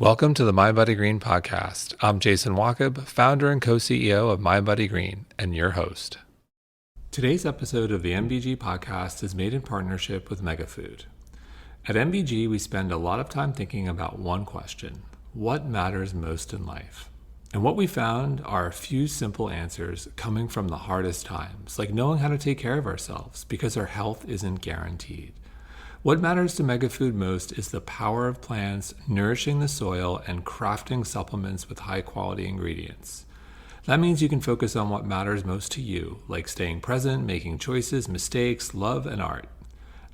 Welcome to the MindBodyGreen podcast. I'm Jason Wachob, founder and co-CEO of MindBodyGreen, and your host. Today's episode of the MBG podcast is made in partnership with Megafood. At MBG, we spend a lot of time thinking about one question: what matters most in life? And what we found are a few simple answers coming from the hardest times, like knowing how to take care of ourselves because our health isn't guaranteed. What matters to Megafood most is the power of plants nourishing the soil and crafting supplements with high-quality ingredients. That means you can focus on what matters most to you, like staying present, making choices, mistakes, love, and art.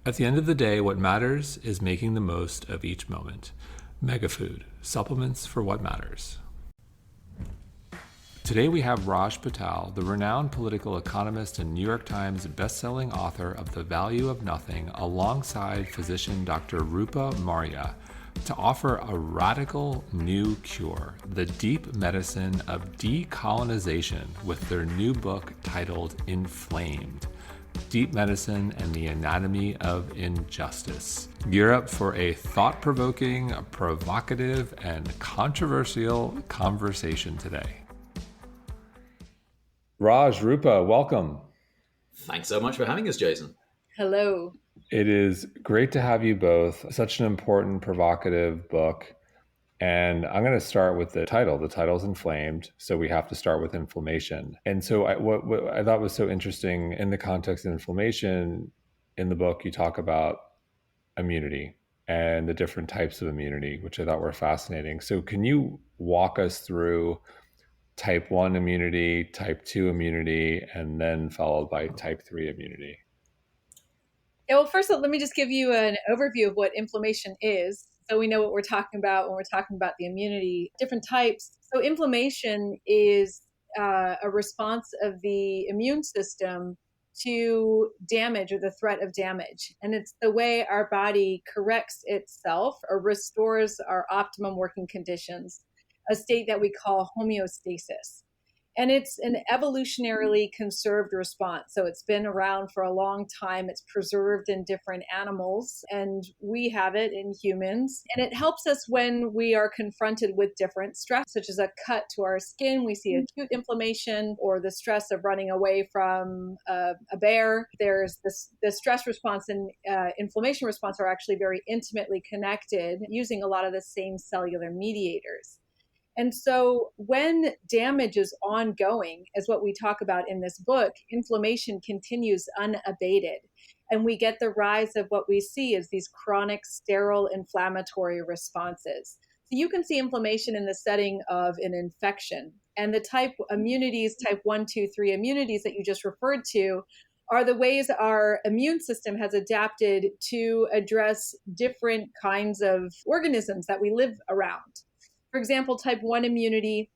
At the end of the day, what matters is making the most of each moment. Megafood, supplements for what matters. Today we have Raj Patel, the renowned political economist and New York Times bestselling author of The Value of Nothing, alongside physician Dr. Rupa Maurya, to offer a radical new cure, the deep medicine of decolonization, with their new book titled Inflamed: Deep Medicine and the Anatomy of Injustice. Gear up for a thought-provoking, provocative, and controversial conversation today. Raj, Rupa, welcome. Thanks so much for having us, Jason. Hello. It is great to have you both. Such an important, provocative book. And I'm going to start with the title. The title's Inflamed, so we have to start with inflammation. And so what I thought was so interesting in the context of inflammation, in the book, you talk about immunity and the different types of immunity, which I thought were fascinating. So can you walk us through type 1 immunity, type 2 immunity, and then followed by type 3 immunity? Yeah, well, first of all, let me just give you an overview of what inflammation is, so we know what we're talking about when we're talking about the immunity, different types. So inflammation is a response of the immune system to damage or the threat of damage. And it's the way our body corrects itself or restores our optimum working conditions, a state that we call homeostasis. And it's an evolutionarily conserved response. So it's been around for a long time. It's preserved in different animals, and we have it in humans. And it helps us when we are confronted with different stress, such as a cut to our skin. We see acute inflammation, or the stress of running away from a bear. There's the stress response and inflammation response are actually very intimately connected, using a lot of the same cellular mediators. And so when damage is ongoing, as what we talk about in this book, inflammation continues unabated. And we get the rise of what we see as these chronic sterile inflammatory responses. So you can see inflammation in the setting of an infection. And the type immunities, type 1, 2, 3 immunities that you just referred to, are the ways our immune system has adapted to address different kinds of organisms that we live around. For example, type 1 immunity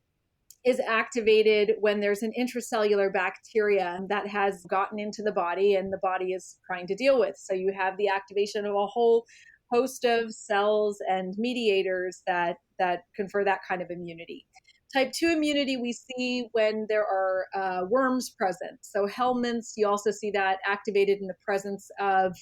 is activated when there's an intracellular bacteria that has gotten into the body and the body is trying to deal with. So you have the activation of a whole host of cells and mediators that confer that kind of immunity. Type 2 immunity we see when there are worms present. So helminths, you also see that activated in the presence of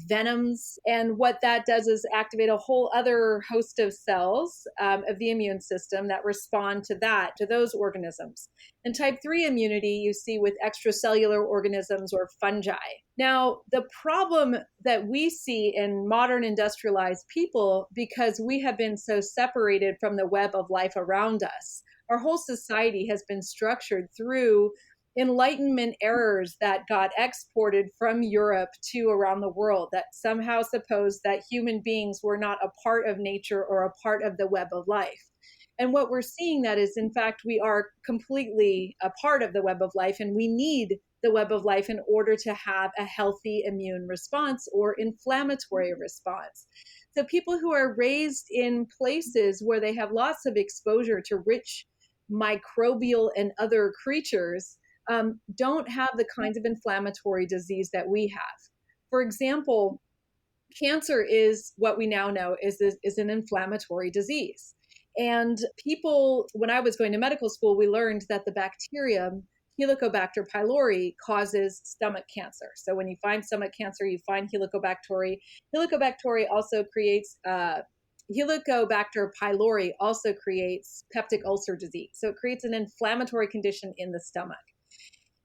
venoms. And what that does is activate a whole other host of cells of the immune system that respond to those organisms. And type 3 immunity you see with extracellular organisms or fungi. Now, the problem that we see in modern industrialized people, because we have been so separated from the web of life around us, our whole society has been structured through Enlightenment errors that got exported from Europe to around the world, that somehow supposed that human beings were not a part of nature or a part of the web of life. And what we're seeing that is, in fact, we are completely a part of the web of life, and we need the web of life in order to have a healthy immune response or inflammatory response. So people who are raised in places where they have lots of exposure to rich microbial and other creatures don't have the kinds of inflammatory disease that we have. For example, cancer is what we now know is an inflammatory disease. And people, when I was going to medical school, we learned that the bacterium Helicobacter pylori causes stomach cancer. So when you find stomach cancer, you find Helicobacter. Helicobacter also creates Helicobacter pylori also creates peptic ulcer disease. So it creates an inflammatory condition in the stomach.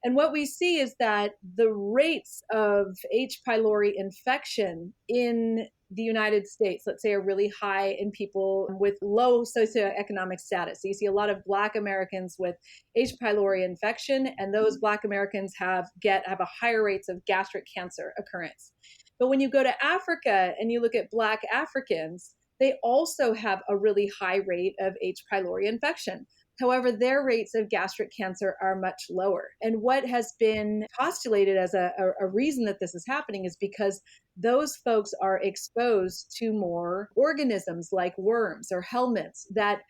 And what we see is that the rates of H. pylori infection in the United States, let's say, are really high in people with low socioeconomic status. So you see a lot of Black Americans with H. pylori infection, and those Black Americans have a higher rates of gastric cancer occurrence. But when you go to Africa and you look at Black Africans, they also have a really high rate of H. pylori infection. However, their rates of gastric cancer are much lower. And what has been postulated as a reason that this is happening is because those folks are exposed to more organisms like worms or helminths that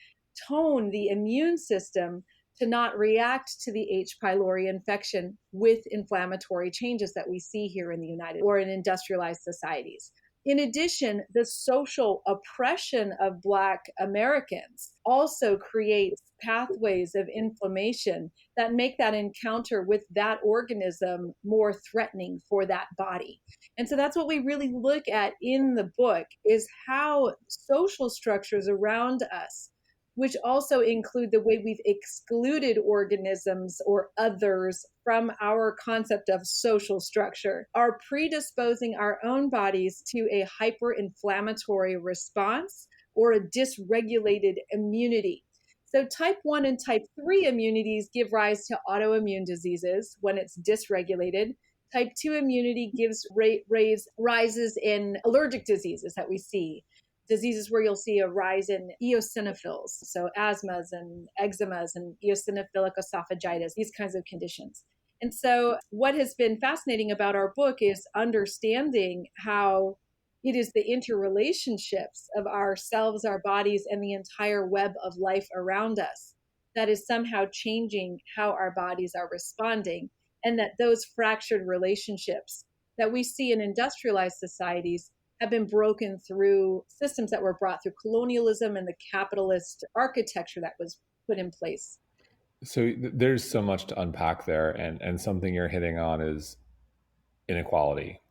tone the immune system to not react to the H. pylori infection with inflammatory changes that we see here in the United or in industrialized societies. In addition, the social oppression of Black Americans also creates pathways of inflammation that make that encounter with that organism more threatening for that body. And so that's what we really look at in the book, is how social structures around us, which also include the way we've excluded organisms or others from our concept of social structure, are predisposing our own bodies to a hyperinflammatory response or a dysregulated immunity. So type 1 and type 3 immunities give rise to autoimmune diseases when it's dysregulated. Type 2 immunity rises in allergic diseases that we see. Diseases where you'll see a rise in eosinophils, so asthmas and eczemas and eosinophilic esophagitis, these kinds of conditions. And so what has been fascinating about our book is understanding how it is the interrelationships of ourselves, our bodies, and the entire web of life around us that is somehow changing how our bodies are responding, and that those fractured relationships that we see in industrialized societies have been broken through systems that were brought through colonialism and the capitalist architecture that was put in place. So there's so much to unpack there, and something you're hitting on is inequality.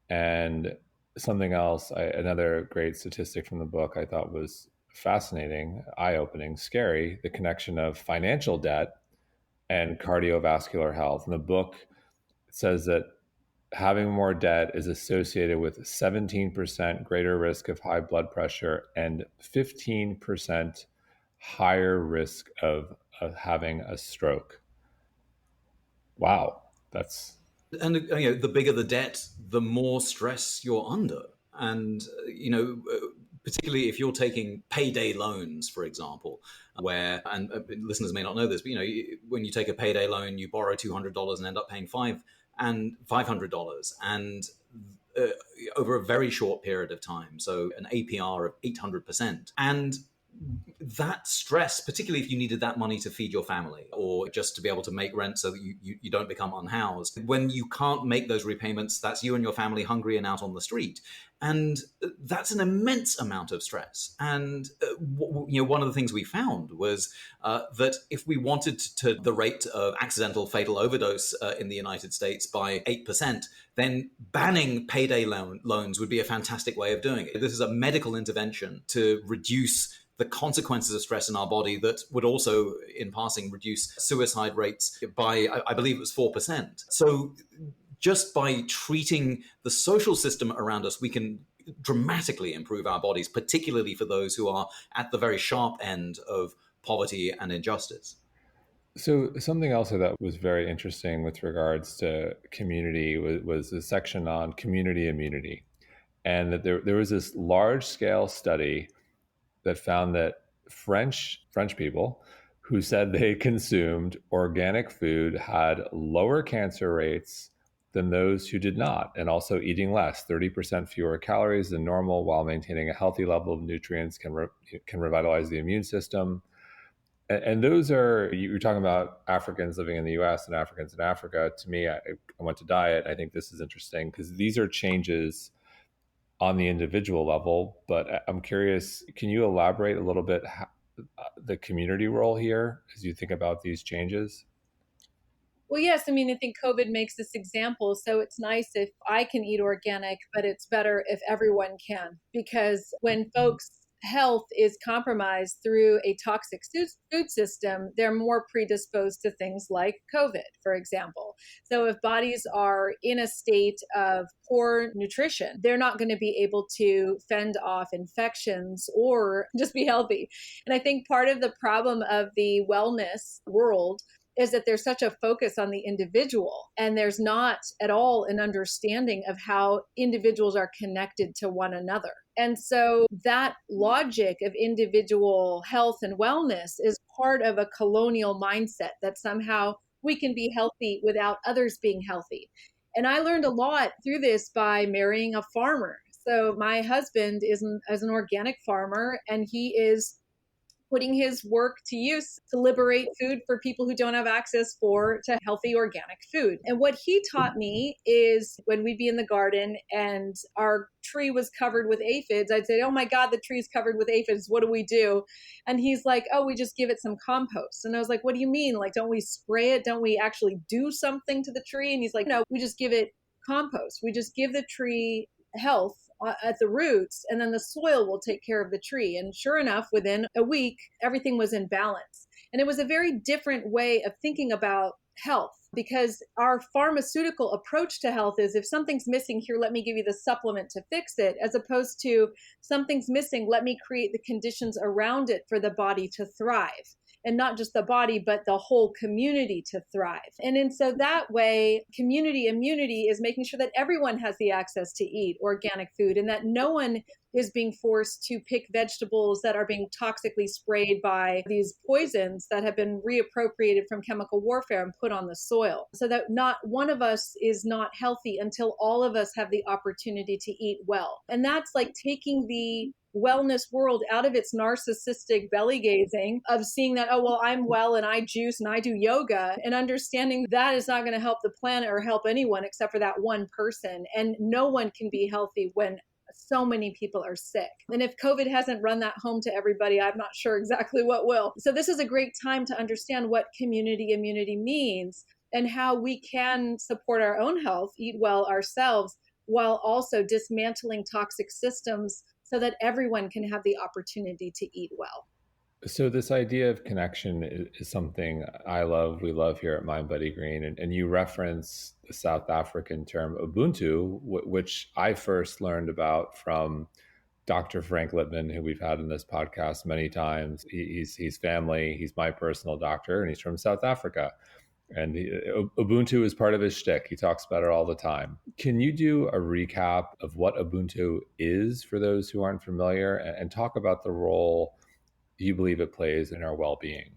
And something else, another great statistic from the book I thought was fascinating, eye-opening, scary, the connection of financial debt and cardiovascular health. And the book says that having more debt is associated with 17% greater risk of high blood pressure and 15% higher risk of having a stroke. Wow, that's... And the bigger the debt, the more stress you're under. And particularly if you're taking payday loans, for example, where, and listeners may not know this, but when you take a payday loan, you borrow $200 and end up paying $500 and over a very short period of time. So an APR of 800%. And that stress, particularly if you needed that money to feed your family or just to be able to make rent so that you don't become unhoused, when you can't make those repayments, that's you and your family hungry and out on the street. And that's an immense amount of stress. And one of the things we found was that if we wanted to the rate of accidental fatal overdose in the United States by 8%, then banning payday loans would be a fantastic way of doing it. This is a medical intervention to reduce the consequences of stress in our body that would also, in passing, reduce suicide rates by, I believe it was 4%. So just by treating the social system around us, we can dramatically improve our bodies, particularly for those who are at the very sharp end of poverty and injustice. So something else that was very interesting with regards to community was a section on community immunity. And that there was this large-scale study that found that French people who said they consumed organic food had lower cancer rates than those who did not, and also eating less, 30% fewer calories than normal, while maintaining a healthy level of nutrients can revitalize the immune system. And those are, you're talking about Africans living in the US and Africans in Africa. To me, I went to diet. I think this is interesting because these are changes on the individual level, but I'm curious, can you elaborate a little bit the community role here as you think about these changes? Well, yes. I mean, I think COVID makes this example. So it's nice if I can eat organic, but it's better if everyone can. Because when folks health is compromised through a toxic food system, they're more predisposed to things like COVID, for example. So if bodies are in a state of poor nutrition, they're not going to be able to fend off infections or just be healthy. And I think part of the problem of the wellness world is that there's such a focus on the individual, and there's not at all an understanding of how individuals are connected to one another. And so that logic of individual health and wellness is part of a colonial mindset that somehow we can be healthy without others being healthy. And I learned a lot through this by marrying a farmer. So my husband is an organic farmer, and he is putting his work to use to liberate food for people who don't have access to healthy organic food. And what he taught me is when we'd be in the garden and our tree was covered with aphids, I'd say, "Oh my God, the tree's covered with aphids. What do we do?" And he's like, "Oh, we just give it some compost." And I was like, "What do you mean? Like, don't we spray it? Don't we actually do something to the tree?" And he's like, "No, we just give it compost. We just give the tree health at the roots, and then the soil will take care of the tree." And sure enough, within a week, everything was in balance. And it was a very different way of thinking about health, because our pharmaceutical approach to health is, if something's missing here, let me give you the supplement to fix it, as opposed to something's missing, let me create the conditions around it for the body to thrive. And not just the body, but the whole community to thrive. And so that way, community immunity is making sure that everyone has the access to eat organic food, and that no one is being forced to pick vegetables that are being toxically sprayed by these poisons that have been reappropriated from chemical warfare and put on the soil. So that not one of us is not healthy until all of us have the opportunity to eat well. And that's like taking the wellness world out of its narcissistic belly gazing of seeing that, oh, well, I'm well and I juice and I do yoga, and understanding that is not going to help the planet or help anyone except for that one person. And no one can be healthy when so many people are sick. And if COVID hasn't run that home to everybody, I'm not sure exactly what will. So this is a great time to understand what community immunity means and how we can support our own health, eat well ourselves, while also dismantling toxic systems so that everyone can have the opportunity to eat well. So this idea of connection is something I love, we love here at MindBodyGreen. And you reference the South African term Ubuntu, which I first learned about from Dr. Frank Littman, who we've had in this podcast many times. He's family, he's my personal doctor, and he's from South Africa. And Ubuntu is part of his shtick. He talks about it all the time. Can you do a recap of what Ubuntu is for those who aren't familiar, and talk about the role you believe it plays in our well-being?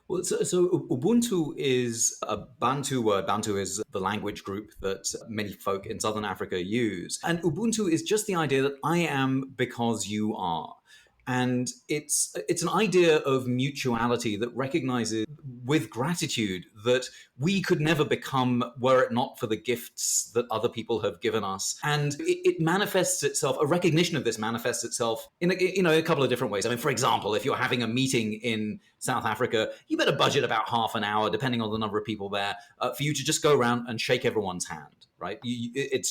Well, so Ubuntu is a Bantu word. Bantu is the language group that many folk in Southern Africa use. And Ubuntu is just the idea that I am because you are. And it's an idea of mutuality that recognizes with gratitude that we could never become were it not for the gifts that other people have given us. And it manifests itself, a recognition of this manifests itself in a couple of different ways. I mean, for example, if you're having a meeting in South Africa, you better budget about half an hour, depending on the number of people there, for you to just go around and shake everyone's hand. Right? It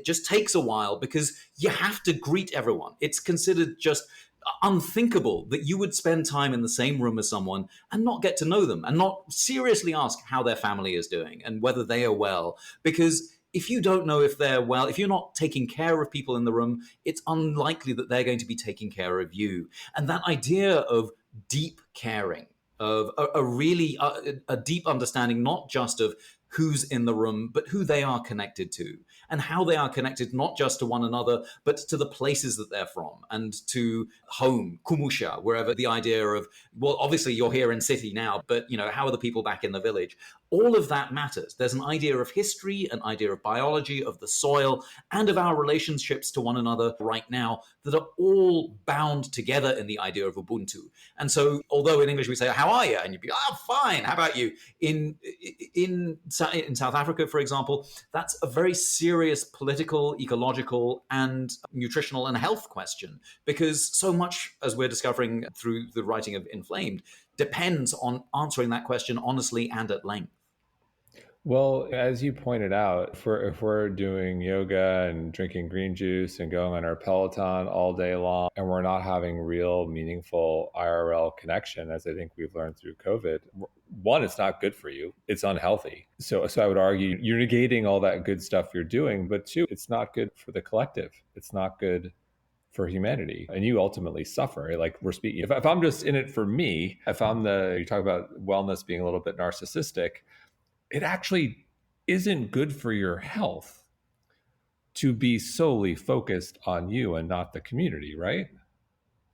just takes a while because you have to greet everyone. It's considered just unthinkable that you would spend time in the same room as someone and not get to know them and not seriously ask how their family is doing and whether they are well. Because if you don't know if they're well, if you're not taking care of people in the room, it's unlikely that they're going to be taking care of you. And that idea of deep caring, of a deep understanding, not just of who's in the room, but who they are connected to, and how they are connected not just to one another, but to the places that they're from and to home, kumusha, wherever the idea of, well, obviously you're here in city now, but how are the people back in the village? All of that matters. There's an idea of history, an idea of biology, of the soil, and of our relationships to one another right now that are all bound together in the idea of Ubuntu. And so, although in English we say, how are you? And you'd be, fine. How about you? In South Africa, for example, that's a very serious political, ecological, and nutritional and health question, because so much, as we're discovering through the writing of Inflamed, depends on answering that question honestly and at length. Well, as you pointed out, if we're doing yoga and drinking green juice and going on our Peloton all day long, and we're not having real, meaningful IRL connection, as I think we've learned through COVID, one, it's not good for you. It's unhealthy. So I would argue you're negating all that good stuff you're doing, but two, it's not good for the collective. It's not good for humanity, and you ultimately suffer. Like we're speaking, if I'm just in it for me, if you talk about wellness being a little bit narcissistic, it actually isn't good for your health to be solely focused on you and not the community, right?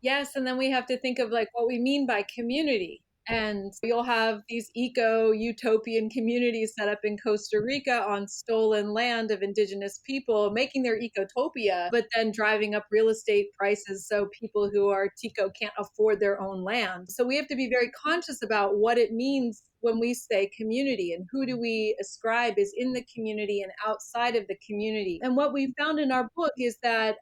Yes, and then we have to think of like what we mean by community. And you'll have these eco utopian communities set up in Costa Rica on stolen land of indigenous people, making their ecotopia, but then driving up real estate prices so people who are Tico can't afford their own land. So we have to be very conscious about what it means when we say community and who do we ascribe is in the community and outside of the community. And what we found in our book is that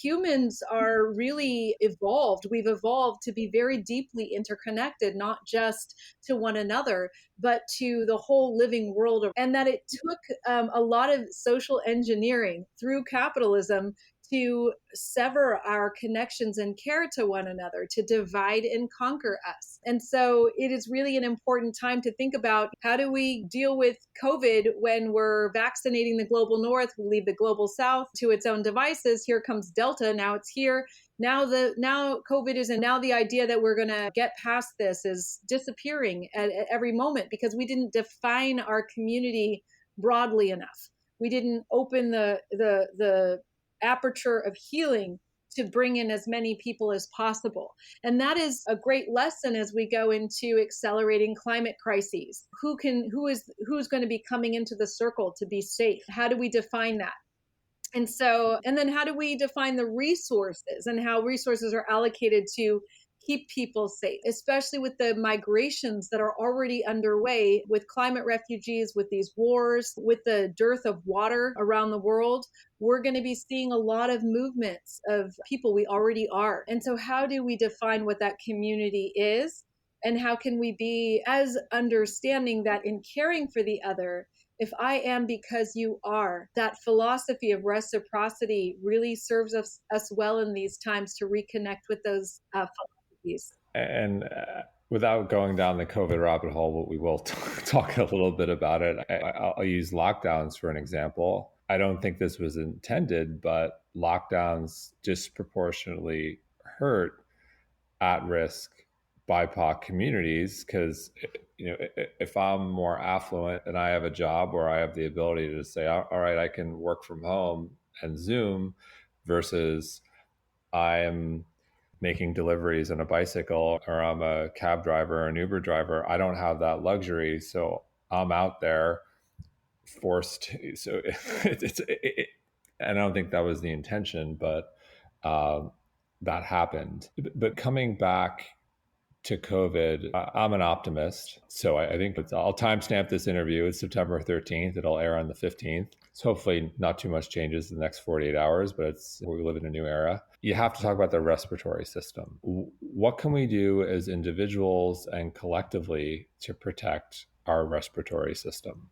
humans are really evolved. We've evolved to be very deeply interconnected, not just to one another, but to the whole living world. And that it took a lot of social engineering through capitalism to sever our connections and care to one another, to divide and conquer us. And so it is really an important time to think about how do we deal with COVID when we're vaccinating the global north, we leave the global south to its own devices. Here comes Delta, now it's here. Now COVID is, and now the idea that we're going to get past this is disappearing at every moment because we didn't define our community broadly enough. We didn't open the aperture of healing to bring in as many people as possible. And that is a great lesson as we go into accelerating climate crises. Who's going to be coming into the circle to be safe? How do we define that? And then how do we define the resources and how resources are allocated to keep people safe, especially with the migrations that are already underway with climate refugees, with these wars, with the dearth of water around the world. We're going to be seeing a lot of movements of people we already are. And so how do we define what that community is? And how can we be as understanding that in caring for the other, if I am because you are, that philosophy of reciprocity really serves us well in these times to reconnect with those philosophies. And without going down the COVID rabbit hole, we will talk a little bit about it. I'll use lockdowns for an example. I don't think this was intended, but lockdowns disproportionately hurt at-risk BIPOC communities because if I'm more affluent and I have a job where I have the ability to say, all right, I can work from home and Zoom versus I'm making deliveries on a bicycle or I'm a cab driver or an Uber driver, I don't have that luxury. So I'm out there forced to, so and I don't think that was the intention, but that happened. But coming back to COVID, I'm an optimist. So I think I'll timestamp this interview. It's September 13th. It'll air on the 15th. So hopefully not too much changes in the next 48 hours, but we live in a new era. You have to talk about the respiratory system. What can we do as individuals and collectively to protect our respiratory system?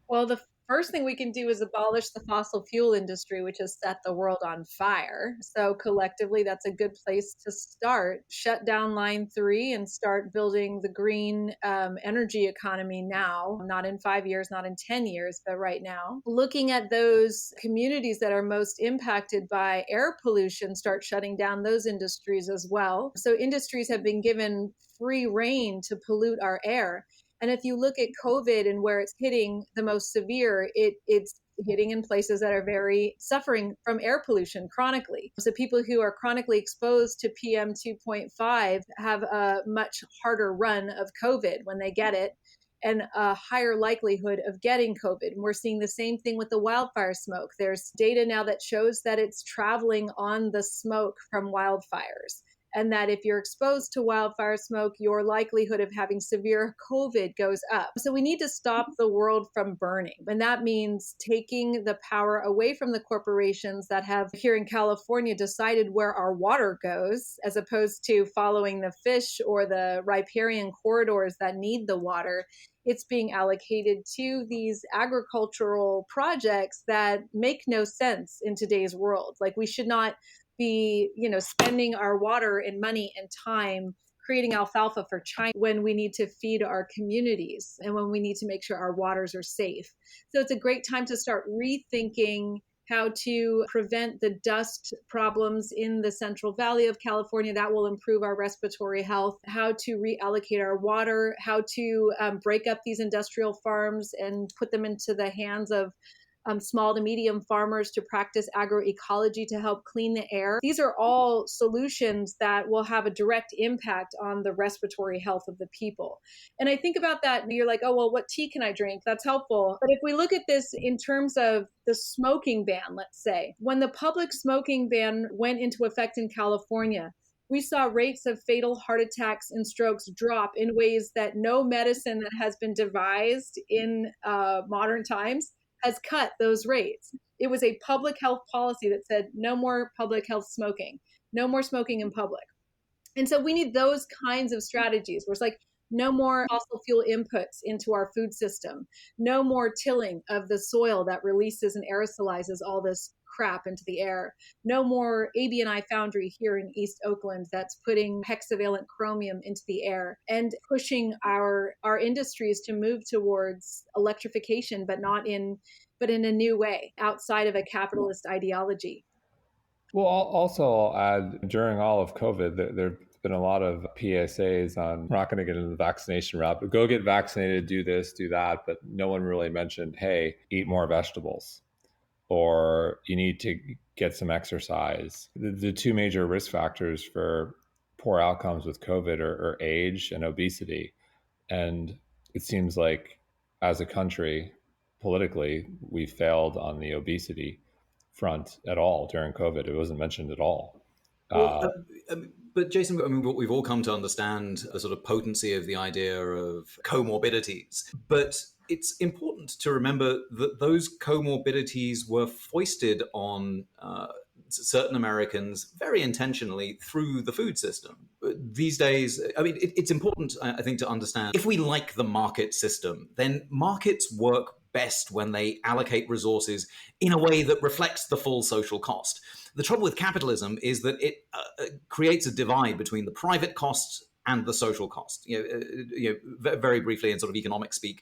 Well, the first thing we can do is abolish the fossil fuel industry, which has set the world on fire. So, collectively, that's a good place to start. Shut down line 3 and start building the green energy economy now, not in 5 years, not in 10 years, but right now. Looking at those communities that are most impacted by air pollution, start shutting down those industries as well. So, industries have been given free rein to pollute our air. And if you look at COVID and where it's hitting the most severe, it's hitting in places that are very suffering from air pollution chronically. So people who are chronically exposed to PM 2.5 have a much harder run of COVID when they get it and a higher likelihood of getting COVID. And we're seeing the same thing with the wildfire smoke. There's data now that shows that it's traveling on the smoke from wildfires. and that if you're exposed to wildfire smoke, your likelihood of having severe COVID goes up. So we need to stop the world from burning. And that means taking the power away from the corporations that have, here in California, decided where our water goes, as opposed to following the fish or the riparian corridors that need the water. It's being allocated to these agricultural projects that make no sense in today's world. Like, we should not be, spending our water and money and time creating alfalfa for China when we need to feed our communities and when we need to make sure our waters are safe. So it's a great time to start rethinking how to prevent the dust problems in the Central Valley of California. That will improve our respiratory health, how to reallocate our water, how to break up these industrial farms and put them into the hands of small to medium farmers to practice agroecology to help clean the air. These are all solutions that will have a direct impact on the respiratory health of the people. And I think about that, and you're like, oh, well, what tea can I drink? That's helpful. But if we look at this in terms of the smoking ban, let's say, when the public smoking ban went into effect in California, we saw rates of fatal heart attacks and strokes drop in ways that no medicine that has been devised in modern times has cut those rates. It was a public health policy that said no more public health smoking, no more smoking in public. And so we need those kinds of strategies where it's like no more fossil fuel inputs into our food system, no more tilling of the soil that releases and aerosolizes all this crap into the air, no more ABNI foundry here in East Oakland that's putting hexavalent chromium into the air, and pushing our industries to move towards electrification, but in a new way, outside of a capitalist ideology. Well, also I'll add, during all of COVID, there've been a lot of PSAs on, we're not going to get into the vaccination route, but go get vaccinated, do this, do that. But no one really mentioned, hey, eat more vegetables, or you need to get some exercise. The two major risk factors for poor outcomes with COVID are age and obesity. And it seems like as a country, politically, we failed on the obesity front at all during COVID. It wasn't mentioned at all. But Jason, I mean, we've all come to understand the sort of potency of the idea of comorbidities. But it's important to remember that those comorbidities were foisted on certain Americans very intentionally through the food system. These days, I mean, it's important, I think, to understand, if we like the market system, then markets work best when they allocate resources in a way that reflects the full social cost. The trouble with capitalism is that it creates a divide between the private costs and the social cost. Very briefly in sort of economic speak,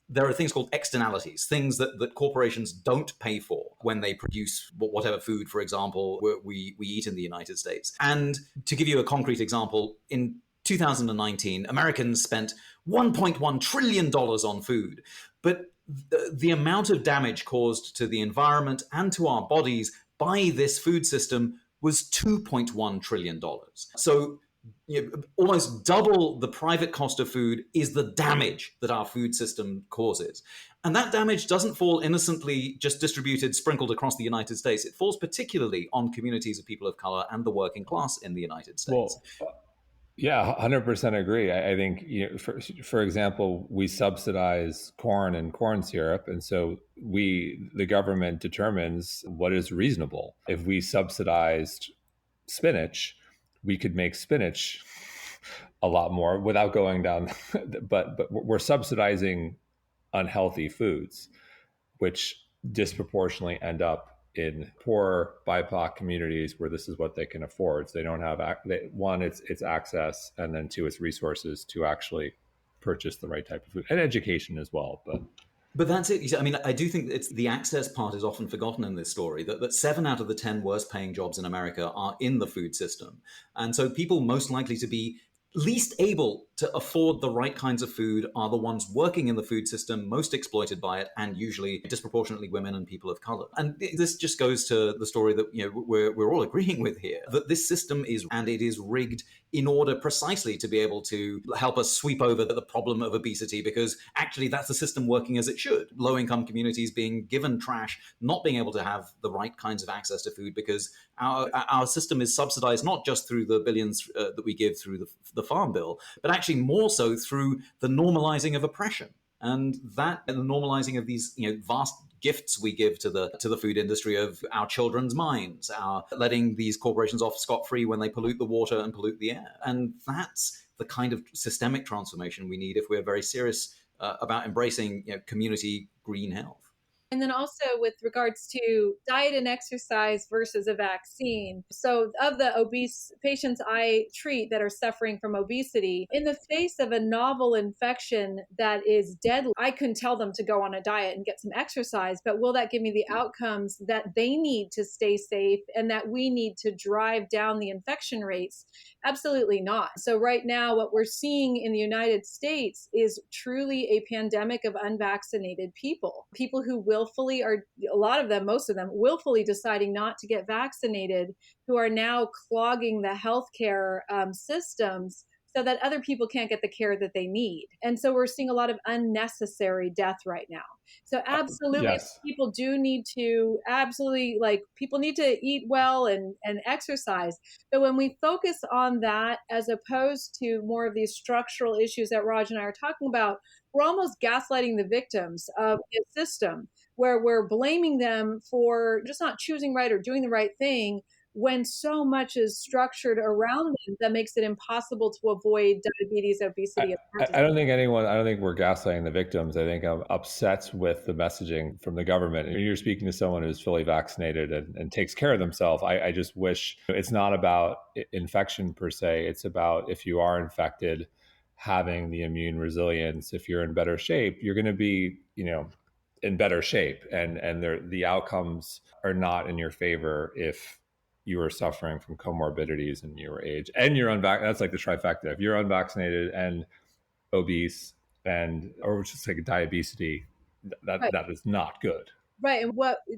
there are things called externalities, things that corporations don't pay for when they produce whatever food, for example, we eat in the United States. And to give you a concrete example, in 2019, Americans spent $1.1 trillion on food, but the amount of damage caused to the environment and to our bodies by this food system was $2.1 trillion. So almost double the private cost of food is the damage that our food system causes. And that damage doesn't fall innocently just distributed, sprinkled across the United States. It falls particularly on communities of people of color and the working class in the United States. Well, yeah, 100% agree. I think, for example, we subsidize corn and corn syrup. And so the government determines what is reasonable. If we subsidized spinach, we could make spinach a lot more without going down. But we're subsidizing unhealthy foods, which disproportionately end up in poor BIPOC communities where this is what they can afford. So they don't have, one, it's access, and then two, it's resources to actually purchase the right type of food, and education as well. But that's it. I mean, I do think it's the access part is often forgotten in this story, that 7 out of the 10 worst paying jobs in America are in the food system. And so people most likely to be least able to afford the right kinds of food are the ones working in the food system, most exploited by it, and usually disproportionately women and people of color. And this just goes to the story that we're all agreeing with here, that this system is, and it is rigged in order precisely to be able to help us sweep over the problem of obesity, because actually that's the system working as it should. Low-income communities being given trash, not being able to have the right kinds of access to food, because our system is subsidized not just through the billions that we give through the farm bill, but actually more so through the normalizing of oppression. And the normalizing of these vast gifts we give to the food industry of our children's minds, our letting these corporations off scot-free when they pollute the water and pollute the air. And that's the kind of systemic transformation we need if we're very serious about embracing community green health. And then also with regards to diet and exercise versus a vaccine. So of the obese patients I treat that are suffering from obesity, in the face of a novel infection that is deadly, I can tell them to go on a diet and get some exercise, but will that give me the outcomes that they need to stay safe and that we need to drive down the infection rates? Absolutely not. So right now, what we're seeing in the United States is truly a pandemic of unvaccinated people who willfully are, a lot of them, most of them, willfully deciding not to get vaccinated, who are now clogging the healthcare systems so that other people can't get the care that they need. And so we're seeing a lot of unnecessary death right now. So absolutely, Yes. people do need to people need to eat well and exercise. But when we focus on that, as opposed to more of these structural issues that Raj and I are talking about, we're almost gaslighting the victims of the system, where we're blaming them for just not choosing right or doing the right thing, when so much is structured around them that makes it impossible to avoid diabetes, obesity. I don't think we're gaslighting the victims. I think I'm upset with the messaging from the government. And you're speaking to someone who's fully vaccinated and takes care of themselves. I just wish it's not about infection per se. It's about, if you are infected, having the immune resilience. If you're in better shape, you're going to be, in better shape. And the outcomes are not in your favor if you are suffering from comorbidities in your age and you're unvaccinated. That's like the trifecta. If you're unvaccinated and obese or just like diabetes, that is not good. Right. And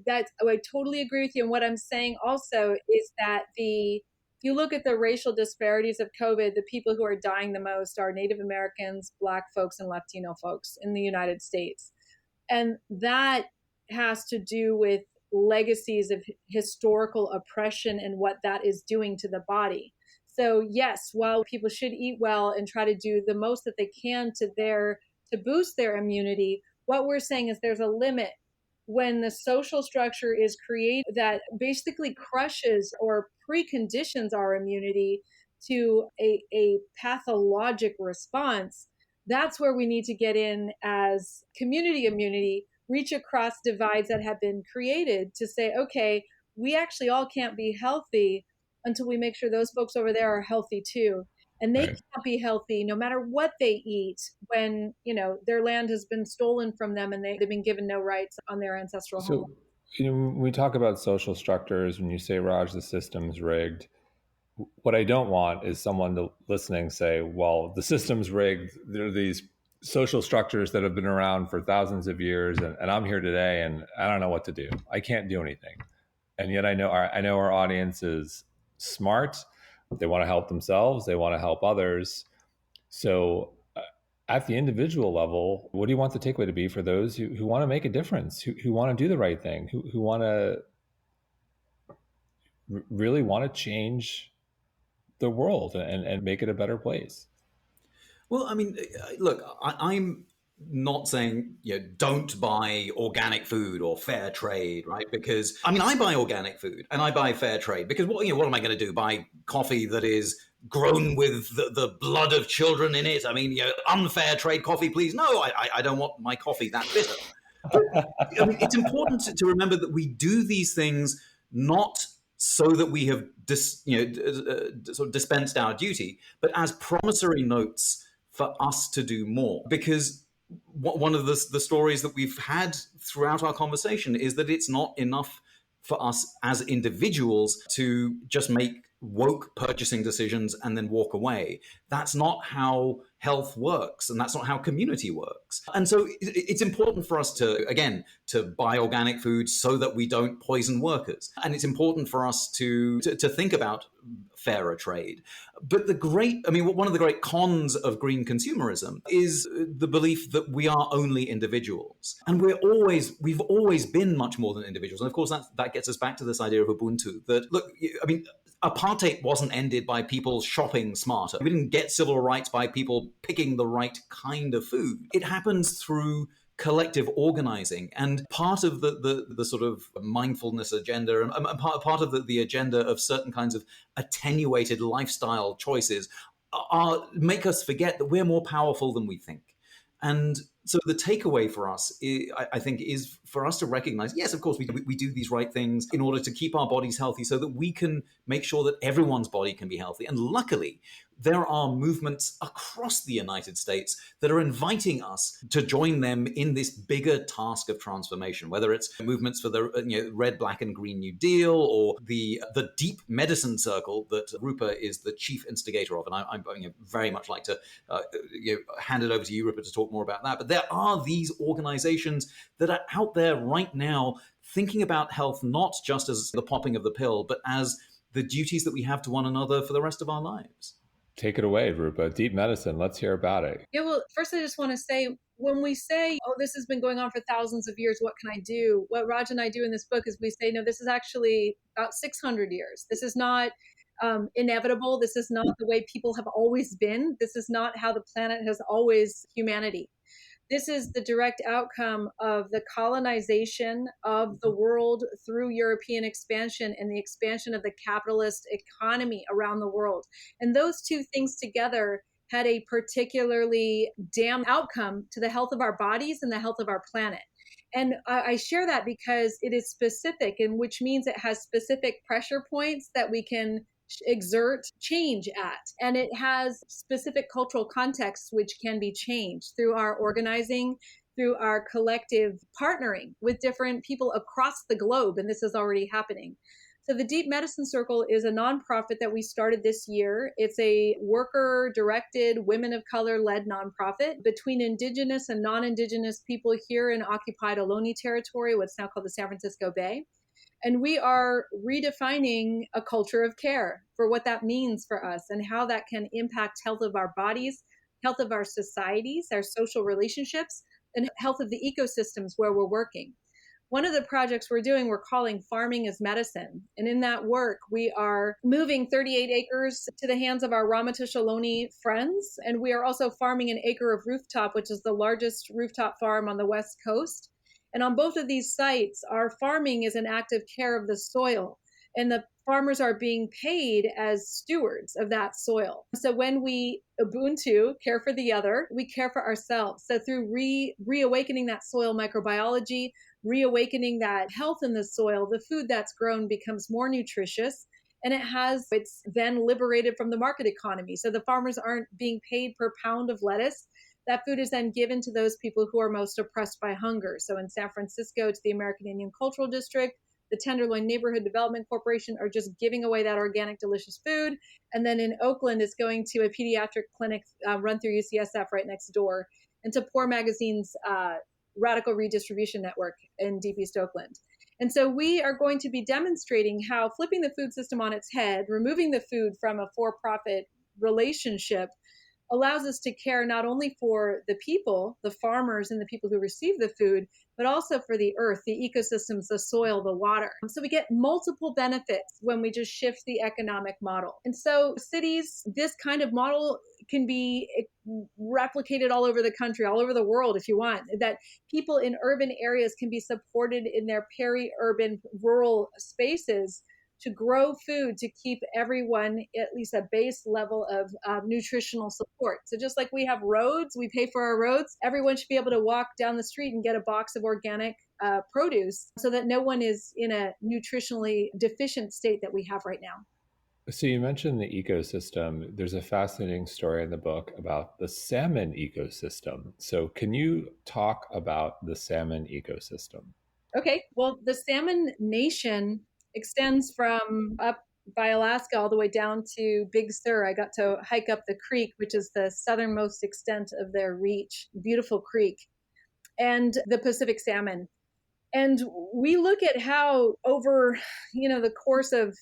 I totally agree with you. And what I'm saying also is that if you look at the racial disparities of COVID, the people who are dying the most are Native Americans, Black folks, and Latino folks in the United States. And that has to do with legacies of historical oppression and what that is doing to the body. So yes, while people should eat well and try to do the most that they can to boost their immunity, what we're saying is there's a limit when the social structure is created that basically crushes or preconditions our immunity to a pathologic response. That's where we need to get in as community immunity, reach across divides that have been created to say, okay, we actually all can't be healthy until we make sure those folks over there are healthy too. And they can't be healthy no matter what they eat when, their land has been stolen from them and they've been given no rights on their ancestral home. So, when we talk about social structures, when you say, Raj, the system's rigged, what I don't want is someone listening say, well, the system's rigged. There are these social structures that have been around for thousands of years, and I'm here today and I don't know what to do. I can't do anything. And yet I know our audience is smart. They want to help themselves. They want to help others. So at the individual level, what do you want the takeaway to be for those who want to make a difference, who want to do the right thing, who want to really want to change the world and make it a better place? Well, I mean, look, I'm not saying don't buy organic food or fair trade, right? Because I buy organic food and I buy fair trade because what am I going to do? Buy coffee that is grown with the blood of children in it? Unfair trade coffee, please. No, I don't want my coffee that bitter. But, it's important to remember that we do these things not so that we have sort of dispensed our duty, but as promissory notes for us to do more. Because one of the stories that we've had throughout our conversation is that it's not enough for us as individuals to just make woke purchasing decisions and then walk away. That's not how health works, and that's not how community works. And so it's important for us to, again, to buy organic food so that we don't poison workers. And it's important for us to think about fairer trade. But one of the great cons of green consumerism is the belief that we are only individuals. And we've always been much more than individuals. And of course, that gets us back to this idea of Ubuntu, that, look, apartheid wasn't ended by people shopping smarter. We didn't get civil rights by people picking the right kind of food. It happens through collective organizing, and part of the sort of mindfulness agenda, and part of the agenda of certain kinds of attenuated lifestyle choices make us forget that we're more powerful than we think. And so the takeaway for us, I think, is for us to recognize, yes, of course, we do these right things in order to keep our bodies healthy so that we can make sure that everyone's body can be healthy. And luckily, there are movements across the United States that are inviting us to join them in this bigger task of transformation, whether it's movements for the Red, Black, and Green New Deal, or the Deep Medicine Circle that Rupa is the chief instigator of. And I very much like to hand it over to you, Rupa, to talk more about that. But there are these organizations that are out there right now thinking about health not just as the popping of the pill, but as the duties that we have to one another for the rest of our lives. Take it away, Rupa. Deep medicine. Let's hear about it. Yeah, well, first I just want to say, when we say, oh, this has been going on for thousands of years, what can I do? What Raj and I do in this book is we say, no, this is actually about 600 years. This is not inevitable. This is not the way people have always been. This is not how the planet has always humanity. This is the direct outcome of the colonization of the world through European expansion and the expansion of the capitalist economy around the world. And those two things together had a particularly damn outcome to the health of our bodies and the health of our planet. And I share that because it is specific, and which means it has specific pressure points that we can exert change at. And it has specific cultural contexts which can be changed through our organizing, through our collective partnering with different people across the globe. And this is already happening. So the Deep Medicine Circle is a nonprofit that we started this year. It's a worker-directed, women of color-led nonprofit between indigenous and non-indigenous people here in occupied Ohlone territory, what's now called the San Francisco Bay. And we are redefining a culture of care for what that means for us and how that can impact health of our bodies, health of our societies, our social relationships, and health of the ecosystems where we're working. One of the projects we're doing, we're calling Farming as Medicine. And in that work, we are moving 38 acres to the hands of our Ramaytush Ohlone friends. And we are also farming an acre of rooftop, which is the largest rooftop farm on the West Coast. And on both of these sites, our farming is an active care of the soil, and the farmers are being paid as stewards of that soil. So when we Ubuntu, care for the other, we care for ourselves. So through reawakening that soil microbiology, reawakening that health in the soil, the food that's grown becomes more nutritious, and it's then liberated from the market economy. So the farmers aren't being paid per pound of lettuce. That food is then given to those people who are most oppressed by hunger. So in San Francisco, it's the American Indian Cultural District, the Tenderloin Neighborhood Development Corporation are just giving away that organic, delicious food. And then in Oakland, it's going to a pediatric clinic run through UCSF right next door, and to Poor Magazine's Radical Redistribution Network in Deep East Oakland. And so we are going to be demonstrating how flipping the food system on its head, removing the food from a for-profit relationship, allows us to care not only for the people, the farmers and the people who receive the food, but also for the earth, the ecosystems, the soil, the water. So we get multiple benefits when we just shift the economic model. And so cities, this kind of model can be replicated all over the country, all over the world if you want, that people in urban areas can be supported in their peri-urban rural spaces to grow food to keep everyone at least a base level of nutritional support. So just like we have roads, we pay for our roads, everyone should be able to walk down the street and get a box of organic produce so that no one is in a nutritionally deficient state that we have right now. So you mentioned the ecosystem. There's a fascinating story in the book about the salmon ecosystem. So can you talk about the salmon ecosystem? Okay, well, the salmon nation extends from up by Alaska all the way down to Big Sur. I got to hike up the creek, which is the southernmost extent of their reach, beautiful creek, and the Pacific salmon. And we look at how over, the course of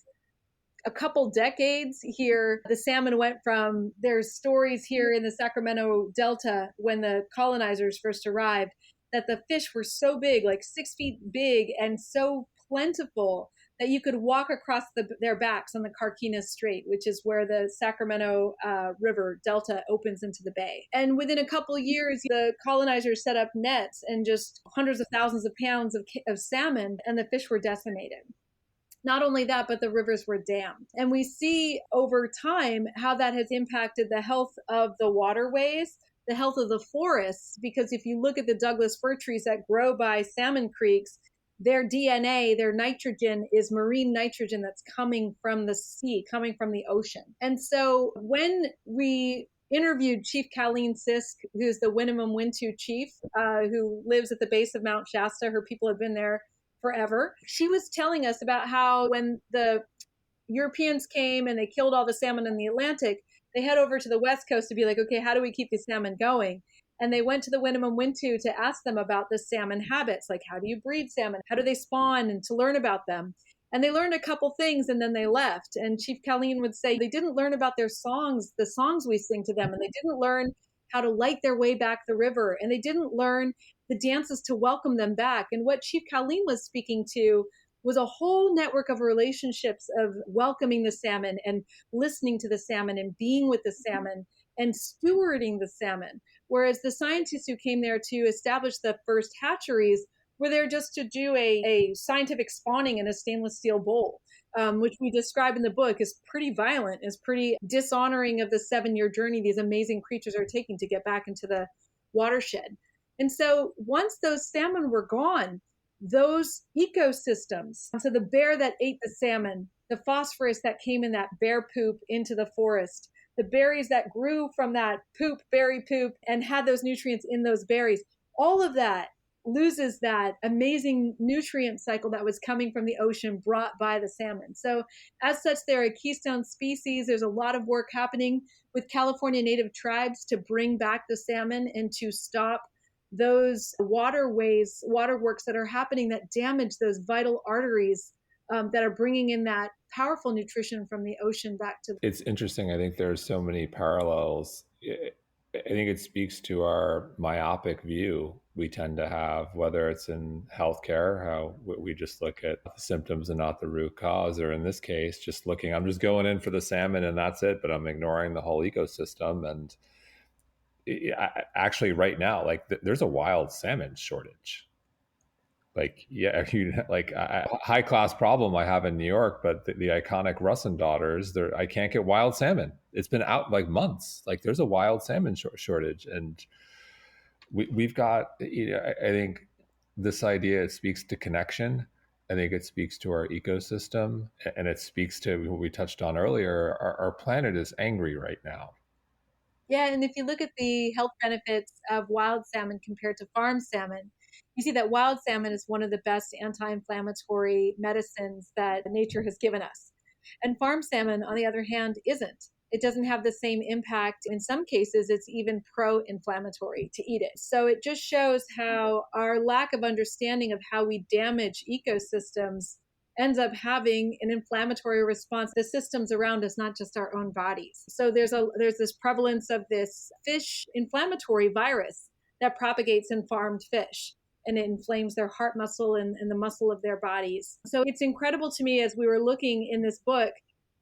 a couple decades here, the salmon went from, there's stories here in the Sacramento Delta when the colonizers first arrived, that the fish were so big, like 6 feet big, and so plentiful that you could walk across their backs on the Carquinez Strait, which is where the Sacramento River Delta opens into the bay. And within a couple of years, the colonizers set up nets and just hundreds of thousands of pounds of salmon, and the fish were decimated. Not only that, but the rivers were dammed. And we see over time how that has impacted the health of the waterways, the health of the forests, because if you look at the Douglas fir trees that grow by salmon creeks, their DNA, their nitrogen is marine nitrogen that's coming from the sea, coming from the ocean. And so when we interviewed Chief Colleen Sisk, who's the Winnemem-Wintu chief, who lives at the base of Mount Shasta, her people have been there forever. She was telling us about how when the Europeans came and they killed all the salmon in the Atlantic, they head over to the West Coast to be like, okay, how do we keep the salmon going? And they went to the Winnemem-Wintu to ask them about the salmon habits, like how do you breed salmon? How do they spawn? And to learn about them. And they learned a couple things and then they left. And Chief Colleen would say they didn't learn about their songs, the songs we sing to them, and they didn't learn how to light their way back the river. And they didn't learn the dances to welcome them back. And what Chief Colleen was speaking to was a whole network of relationships of welcoming the salmon and listening to the salmon and being with the salmon and stewarding the salmon. Whereas the scientists who came there to establish the first hatcheries were there just to do a scientific spawning in a stainless steel bowl, which we describe in the book is pretty violent, is pretty dishonoring of the 7-year journey these amazing creatures are taking to get back into the watershed. And so once those salmon were gone, those ecosystems, so the bear that ate the salmon, the phosphorus that came in that bear poop into the forest, the berries that grew from that poop, berry poop, and had those nutrients in those berries, all of that loses that amazing nutrient cycle that was coming from the ocean brought by the salmon. So as such, they're a keystone species. There's a lot of work happening with California Native tribes to bring back the salmon and to stop those waterways, waterworks that are happening that damage those vital arteries that are bringing in that powerful nutrition from the ocean back to. It's interesting. I think there's so many parallels. I think it speaks to our myopic view we tend to have, whether it's in healthcare, how we just look at the symptoms and not the root cause, or in this case, just looking, I'm just going in for the salmon and that's it, but I'm ignoring the whole ecosystem. And actually right now, like there's a wild salmon shortage. Like, yeah, high class problem I have in New York, but the iconic Russin daughters, I can't get wild salmon. It's been out like months. Like there's a wild salmon shortage. And we've got, I think this idea, it speaks to connection. I think it speaks to our ecosystem, and it speaks to what we touched on earlier. Our planet is angry right now. Yeah, and if you look at the health benefits of wild salmon compared to farm salmon, you see that wild salmon is one of the best anti-inflammatory medicines that nature has given us. And farm salmon, on the other hand, isn't. It doesn't have the same impact. In some cases, it's even pro-inflammatory to eat it. So it just shows how our lack of understanding of how we damage ecosystems ends up having an inflammatory response. The systems around us, not just our own bodies. So there's this prevalence of this fish inflammatory virus that propagates in farmed fish, and it inflames their heart muscle and the muscle of their bodies. So it's incredible to me, as we were looking in this book,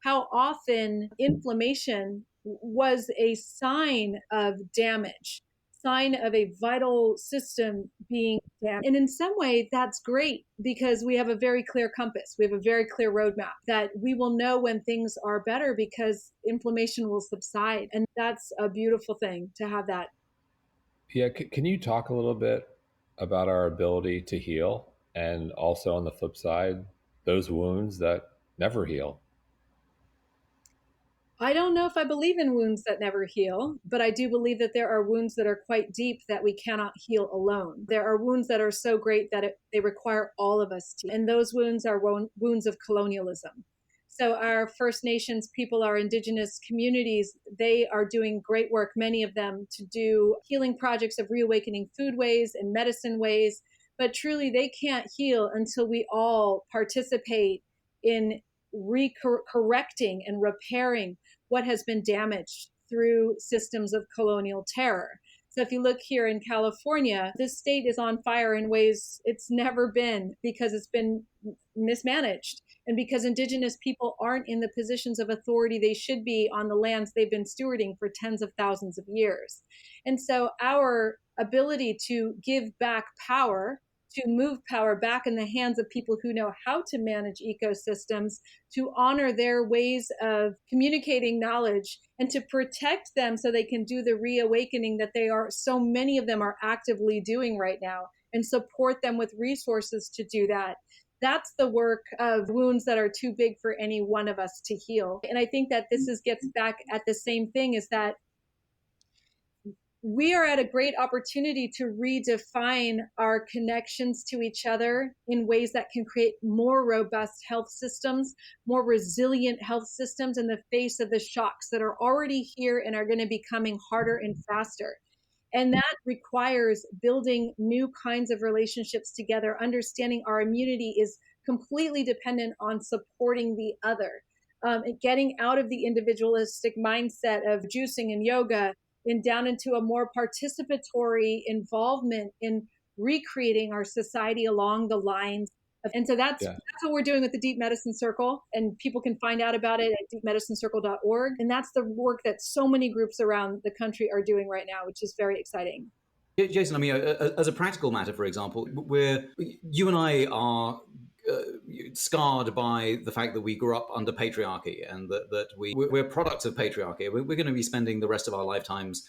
how often inflammation was a sign of damage, sign of a vital system being damaged. And in some way, that's great because we have a very clear compass. We have a very clear roadmap that we will know when things are better because inflammation will subside. And that's a beautiful thing to have that. Yeah. Can you talk a little bit about our ability to heal, and also on the flip side, those wounds that never heal? I don't know if I believe in wounds that never heal, but I do believe that there are wounds that are quite deep that we cannot heal alone. There are wounds that are so great that they require all of us to. And those wounds are wounds of colonialism. So our First Nations people, our indigenous communities, they are doing great work, many of them, to do healing projects of reawakening food ways and medicine ways. But truly, they can't heal until we all participate in correcting and repairing what has been damaged through systems of colonial terror. So if you look here in California, this state is on fire in ways it's never been because it's been mismanaged and because indigenous people aren't in the positions of authority they should be on the lands they've been stewarding for tens of thousands of years. And so our ability to give back power, to move power back in the hands of people who know how to manage ecosystems, to honor their ways of communicating knowledge and to protect them so they can do the reawakening that so many of them are actively doing right now, and support them with resources to do that. That's the work of wounds that are too big for any one of us to heal. And I think that gets back at the same thing, is that we are at a great opportunity to redefine our connections to each other in ways that can create more robust health systems, more resilient health systems in the face of the shocks that are already here and are going to be coming harder and faster. And that requires building new kinds of relationships together, understanding our immunity is completely dependent on supporting the other, getting out of the individualistic mindset of juicing and yoga and down into a more participatory involvement in recreating our society along the lines. And so that's what we're doing with the Deep Medicine Circle. And people can find out about it at deepmedicinecircle.org. And that's the work that so many groups around the country are doing right now, which is very exciting. Jason, I mean, as a practical matter, for example, you and I are scarred by the fact that we grew up under patriarchy and that we're products of patriarchy. We're going to be spending the rest of our lifetimes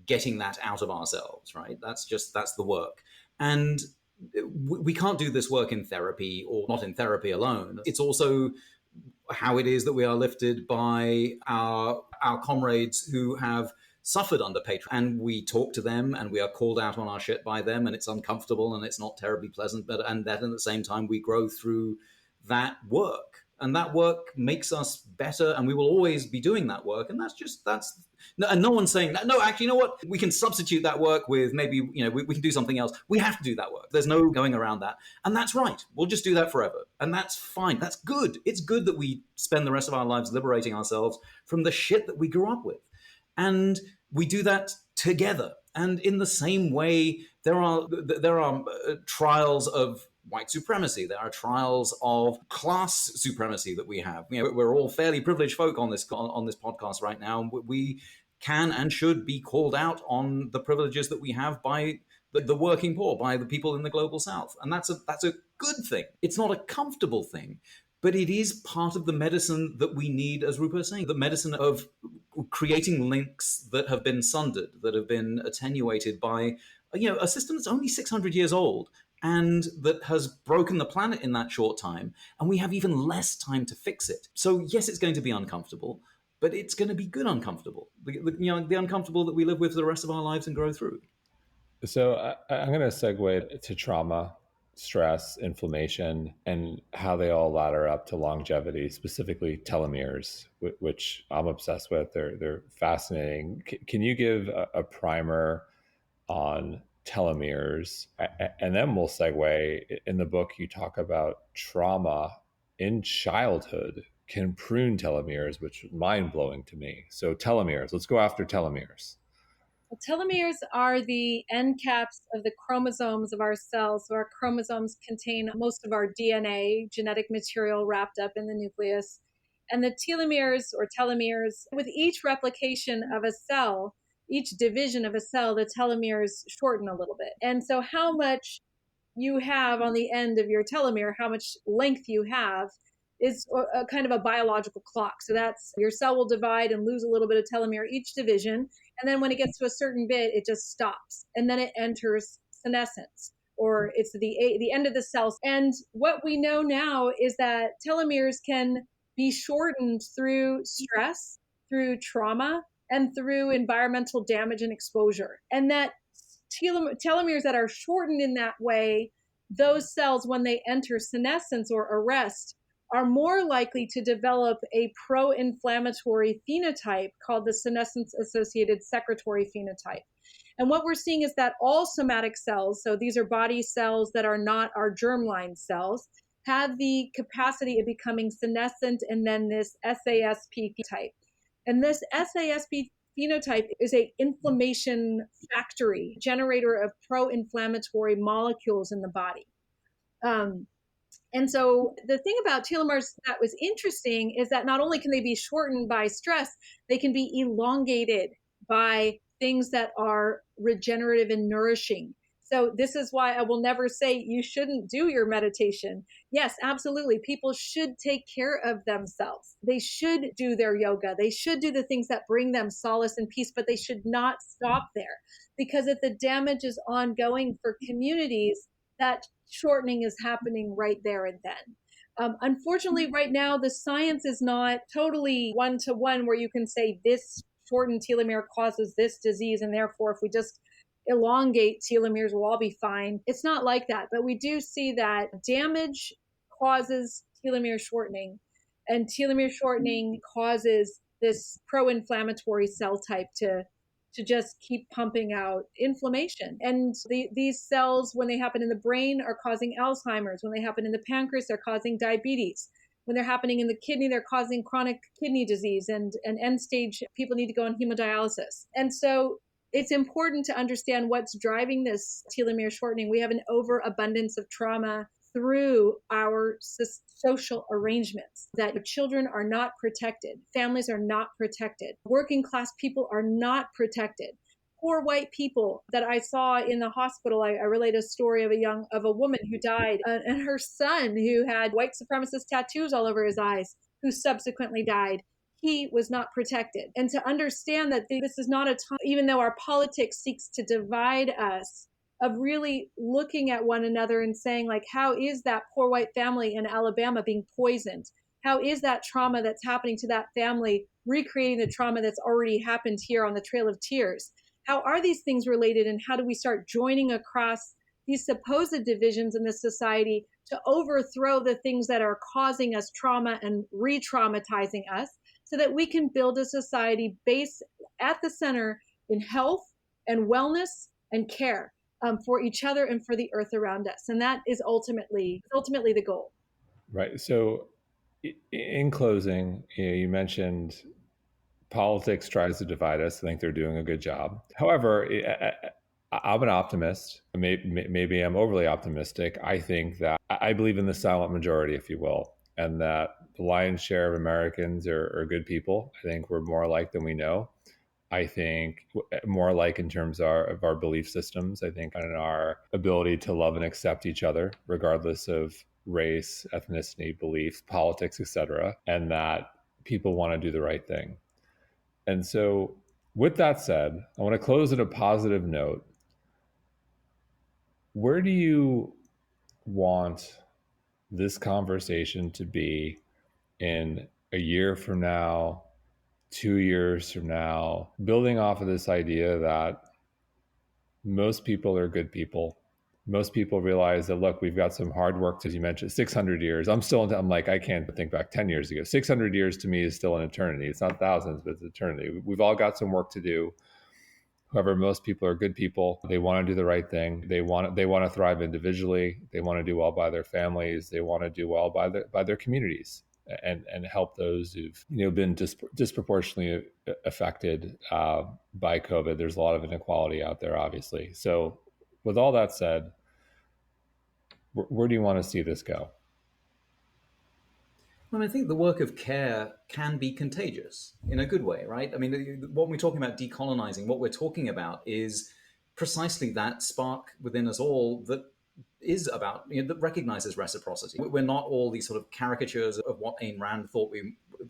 getting that out of ourselves, right? That's the work. And we can't do this work in therapy, or not in therapy alone. It's also how it is that we are lifted by our comrades who have suffered under patriarchy, and we talk to them and we are called out on our shit by them, and it's uncomfortable and it's not terribly pleasant, and that at the same time we grow through that work, and that work makes us better, and we will always be doing that work. And and no one's saying that, no, actually, you know what, we can substitute that work with maybe, we can do something else. We have to do that work. There's no going around that. And that's right. We'll just do that forever. And that's fine. That's good. It's good that we spend the rest of our lives liberating ourselves from the shit that we grew up with. And we do that together. And in the same way, there are trials of white supremacy. There are trials of class supremacy that we have. We're all fairly privileged folk on this podcast right now. And we can and should be called out on the privileges that we have by the working poor, by the people in the global south. And that's a good thing. It's not a comfortable thing, but it is part of the medicine that we need, as Rupa is saying, the medicine of creating links that have been sundered, that have been attenuated by a system that's only 600 years old and that has broken the planet in that short time. And we have even less time to fix it. So yes, it's going to be uncomfortable, but it's going to be good uncomfortable. The uncomfortable that we live with for the rest of our lives and grow through. So I'm going to segue to trauma, stress, inflammation, and how they all ladder up to longevity, specifically telomeres, which I'm obsessed with. They're fascinating. Can you give a primer on telomeres? And then we'll segue. In the book, you talk about trauma in childhood can prune telomeres, which is mind-blowing to me. So telomeres, let's go after telomeres. Well, telomeres are the end caps of the chromosomes of our cells. So our chromosomes contain most of our DNA, genetic material wrapped up in the nucleus. And the telomeres, with each replication of a cell, each division of a cell, the telomeres shorten a little bit. And so how much you have on the end of your telomere, how much length you have, is a kind of a biological clock. So that's your cell will divide and lose a little bit of telomere each division. And then when it gets to a certain bit, it just stops. And then it enters senescence, or it's the end of the cell. And what we know now is that telomeres can be shortened through stress, through trauma, and through environmental damage and exposure. And that telomeres that are shortened in that way, those cells, when they enter senescence or arrest, are more likely to develop a pro-inflammatory phenotype called the senescence-associated secretory phenotype. And what we're seeing is that all somatic cells, so these are body cells that are not our germline cells, have the capacity of becoming senescent and then this SASP type. And this SASP phenotype is a inflammation factory, generator of pro-inflammatory molecules in the body. And so the thing about telomeres that was interesting is that not only can they be shortened by stress, they can be elongated by things that are regenerative and nourishing. So this is why I will never say you shouldn't do your meditation. Yes, absolutely. People should take care of themselves. They should do their yoga. They should do the things that bring them solace and peace, but they should not stop there. Because if the damage is ongoing for communities, that shortening is happening right there and then. Unfortunately, right now, the science is not totally one-to-one where you can say this shortened telomere causes this disease, and therefore, if we just elongate telomeres, we'll all be fine. It's not like that, but we do see that damage causes telomere shortening, and telomere shortening causes this pro-inflammatory cell type to just keep pumping out inflammation. And these cells, when they happen in the brain, are causing Alzheimer's. When they happen in the pancreas, they're causing diabetes. When they're happening in the kidney, they're causing chronic kidney disease, and end stage people need to go on hemodialysis. And so it's important to understand what's driving this telomere shortening. We have an overabundance of trauma through our social arrangements, that children are not protected, families are not protected, working class people are not protected. Poor white people that I saw in the hospital, I relate a story of a woman who died, and her son, who had white supremacist tattoos all over his eyes, who subsequently died. He was not protected. And to understand that this is not a time, even though our politics seeks to divide us, of really looking at one another and saying, like, how is that poor white family in Alabama being poisoned? How is that trauma that's happening to that family recreating the trauma that's already happened here on the Trail of Tears? How are these things related, and how do we start joining across these supposed divisions in this society to overthrow the things that are causing us trauma and re-traumatizing us, so that we can build a society based at the center in health and wellness and care for each other and for the earth around us. And that is ultimately the goal. Right. So in closing, you mentioned politics tries to divide us. I think they're doing a good job. However, I'm an optimist. Maybe I'm overly optimistic. I think that I believe in the silent majority, if you will, and that the lion's share of Americans are good people. I think we're more alike than we know. I think more alike in terms of our belief systems. I think in our ability to love and accept each other, regardless of race, ethnicity, beliefs, politics, etc., and that people want to do the right thing. And so, with that said, I want to close at a positive note. Where do you want this conversation to be in a year from now, 2 years from now, building off of this idea that most people are good people? Most people realize that, look, we've got some hard work, as you mentioned, 600 years. I'm like, I can't think back 10 years ago. 600 years to me is still an eternity. It's not thousands, but it's eternity. We've all got some work to do. However, most people are good people. They want to do the right thing. They want to thrive individually. They want to do well by their families. They want to do well by their communities and help those who've been disproportionately affected by COVID. There's a lot of inequality out there, obviously. So, with all that said, where do you want to see this go? Well, I think the work of care can be contagious in a good way, right? I mean, when we're talking about decolonizing, what we're talking about is precisely that spark within us all that is about, that recognizes reciprocity. We're not all these sort of caricatures of what Ayn Rand thought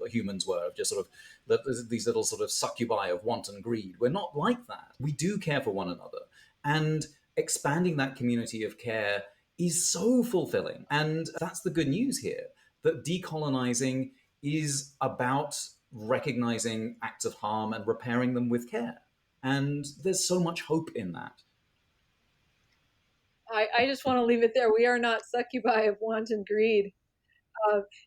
humans were, of just sort of these little sort of succubi of want and greed. We're not like that. We do care for one another. And expanding that community of care is so fulfilling. And that's the good news here, that decolonizing is about recognizing acts of harm and repairing them with care. And there's so much hope in that. I just want to leave it there. We are not succubi of want and greed.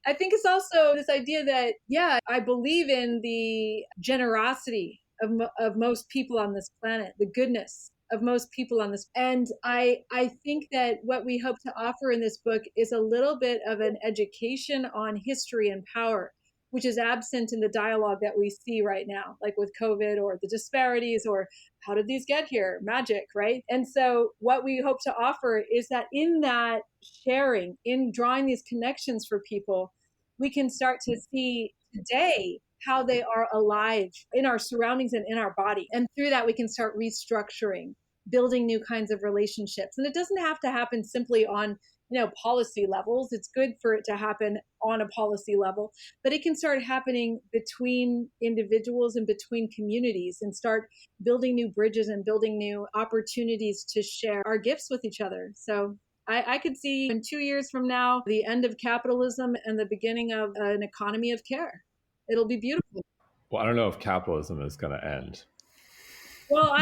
I think it's also this idea that, yeah, I believe in the generosity of most people on this planet, the goodness of most people on this. And I think that what we hope to offer in this book is a little bit of an education on history and power, which is absent in the dialogue that we see right now, like with COVID or the disparities or how did these get here? Magic, right? And so what we hope to offer is that in that sharing, in drawing these connections for people, we can start to see today how they are alive in our surroundings and in our body. And through that, we can start restructuring, building new kinds of relationships. And it doesn't have to happen simply on, policy levels. It's good for it to happen on a policy level, but it can start happening between individuals and between communities and start building new bridges and building new opportunities to share our gifts with each other. So I could see in 2 years from now, the end of capitalism and the beginning of an economy of care. It'll be beautiful. Well, I don't know if capitalism is going to end. Well,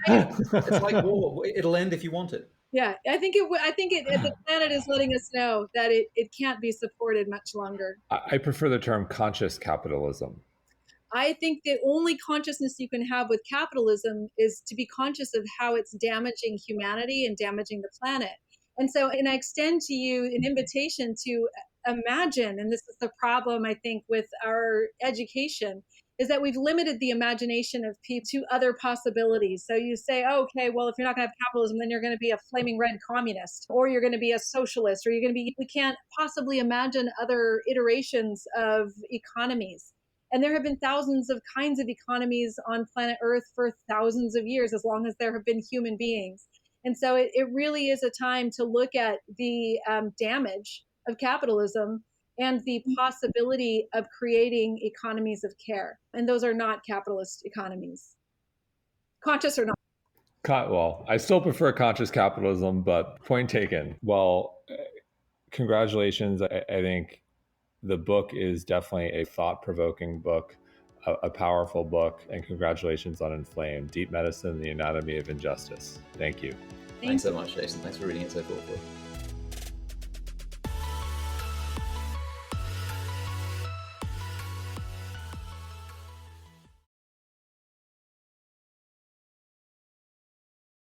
it's like war. It'll end if you want it. Yeah, I think the planet is letting us know that it can't be supported much longer. I prefer the term conscious capitalism. I think the only consciousness you can have with capitalism is to be conscious of how it's damaging humanity and damaging the planet. And I extend to you an invitation to imagine, and this is the problem, I think, with our education, is that we've limited the imagination of people to other possibilities. So you say, oh, okay, well, if you're not going to have capitalism, then you're going to be a flaming red communist, or you're going to be a socialist, or we can't possibly imagine other iterations of economies. And there have been thousands of kinds of economies on planet Earth for thousands of years, as long as there have been human beings. And so it really is a time to look at the damage of capitalism and the possibility of creating economies of care. And those are not capitalist economies, conscious or not. Well, I still prefer conscious capitalism, but point taken. Well, congratulations. I think the book is definitely a thought-provoking book, a powerful book, and congratulations on Inflame, Deep Medicine, the Anatomy of Injustice. Thank you. Thanks so much, Jason. Thanks for reading it so thoughtfully.